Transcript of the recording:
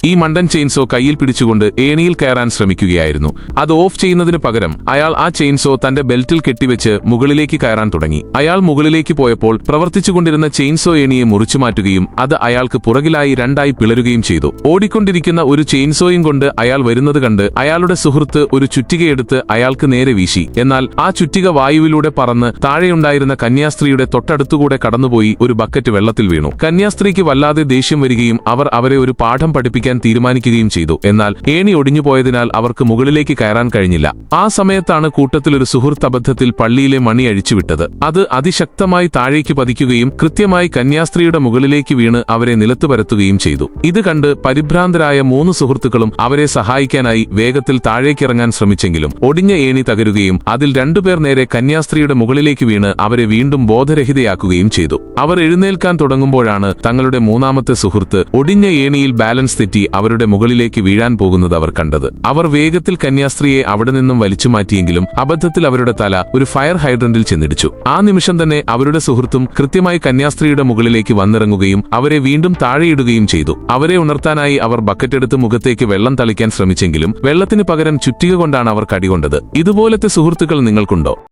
ഈ മണ്ടൻ ചെയിൻസോ കയ്യിൽ പിടിച്ചുകൊണ്ട് ഏണിയിൽ കയറാൻ ശ്രമിക്കുകയായിരുന്നു. അത് ഓഫ് ചെയ്യുന്നതിന് പകരം അയാൾ ആ ചെയിൻസോ തന്റെ ബെൽറ്റിൽ കെട്ടിവെച്ച് മുകളിലേക്ക് കയറാൻ തുടങ്ങി. അയാൾ മുകളിലേക്ക് പോയപ്പോൾ പ്രവർത്തിച്ചുകൊണ്ടിരുന്ന ചെയിൻസോ ഏണിയെ മുറിച്ചുമാറ്റുകയും അത് അയാൾക്ക് പുറകിലായി രണ്ടായി പിളരുകയും ചെയ്തു. ഓടിക്കൊണ്ടിരിക്കുന്ന ഒരു ചെയിൻസോയും കൊണ്ട് അയാൾ വരുന്നത് കണ്ട് അയാളുടെ സുഹൃത്ത് ഒരു ചുറ്റികയെടുത്ത് അയാൾക്ക് നേരെ വീശി. എന്നാൽ ആ ചുറ്റിക വായുവിലൂടെ പറന്ന് താഴെയുണ്ടായിരുന്ന കന്യാസ്ത്രീയുടെ തൊട്ടടുത്തുകൂടെ കടന്നുപോയി ഒരു ബക്കറ്റ് വെള്ളത്തിൽ വീണു. കന്യാസ്ത്രീക്ക് വല്ലാതെ ദേഷ്യം വരികയും അവർ അവരെ ഒരു പാഠം പഠിപ്പിക്കാൻ തീരുമാനിക്കുകയും ചെയ്തു. എന്നാൽ ഏണി ഒടിഞ്ഞുപോയതിനാൽ അവർക്ക് മുകളിലേക്ക് കയറാൻ കഴിഞ്ഞില്ല. ആ സമയത്താണ് കൂട്ടത്തിലൊരു സുഹൃത്ത് അബദ്ധത്തിൽ പള്ളിയിലെ മണി അഴിച്ചുവിട്ടത്. അത് അതിശക്തമായി താഴേക്ക് പതിക്കുകയും കൃത്യമായി കന്യാസ്ത്രീയുടെ മുകളിലേക്ക് വീണ് അവരെ നിലത്ത് പരത്തുകയും ചെയ്തു. ഇത് കണ്ട് പരിഭ്രാന്തരായ 3 സുഹൃത്തുക്കളും അവരെ സഹായിക്കാനായി വേഗത്തിൽ താഴേക്കിറങ്ങാൻ ശ്രമിച്ചെങ്കിലും ഒടിഞ്ഞ ഏണി തകരുകയും അതിൽ 2 പേർ നേരെ കന്യാസ്ത്രീയുടെ മുകളിലേക്ക് വീണ് അവരെ വീണ്ടും ബോധരഹിതയാക്കുകയും ചെയ്തു. അവർ എഴുന്നേൽക്കാൻ തുടങ്ങുമ്പോഴാണ് തങ്ങളുടെ 3ാമത്തെ സുഹൃത്ത് ഒടിഞ്ഞ ഏണിയിൽ ബാലൻസ് തെറ്റി അവരുടെ മുകളിലേക്ക് വീഴാൻ പോകുന്നത് അവർ കണ്ടത്. അവർ വേഗത്തിൽ കന്യാസ്ത്രീയെ അവിടെ നിന്നും വലിച്ചുമാറ്റിയെങ്കിലും അബദ്ധത്തിൽ അവരുടെ തല ഒരു ഫയർ ഹൈഡ്രന്റിൽ ചെന്നിടിച്ചു. ആ നിമിഷം തന്നെ അവരുടെ സുഹൃത്തും കൃത്യമായി കന്യാസ്ത്രീയുടെ മുകളിലേക്ക് വന്നിറങ്ങുകയും അവരെ വീണ്ടും താഴെയിടുകയും ചെയ്തു. അവരെ ഉണർത്താനായി അവർ ബക്കറ്റെടുത്ത് മുഖത്തേക്ക് വെള്ളം തളിക്കാൻ ശ്രമിച്ചെങ്കിലും വെള്ളത്തിന് പകരം ചുറ്റിക കൊണ്ടാണ് അവർ കടികൊണ്ടത്. ഇതുപോലത്തെ സുഹൃത്തുക്കൾ നിങ്ങൾക്കുണ്ടോ?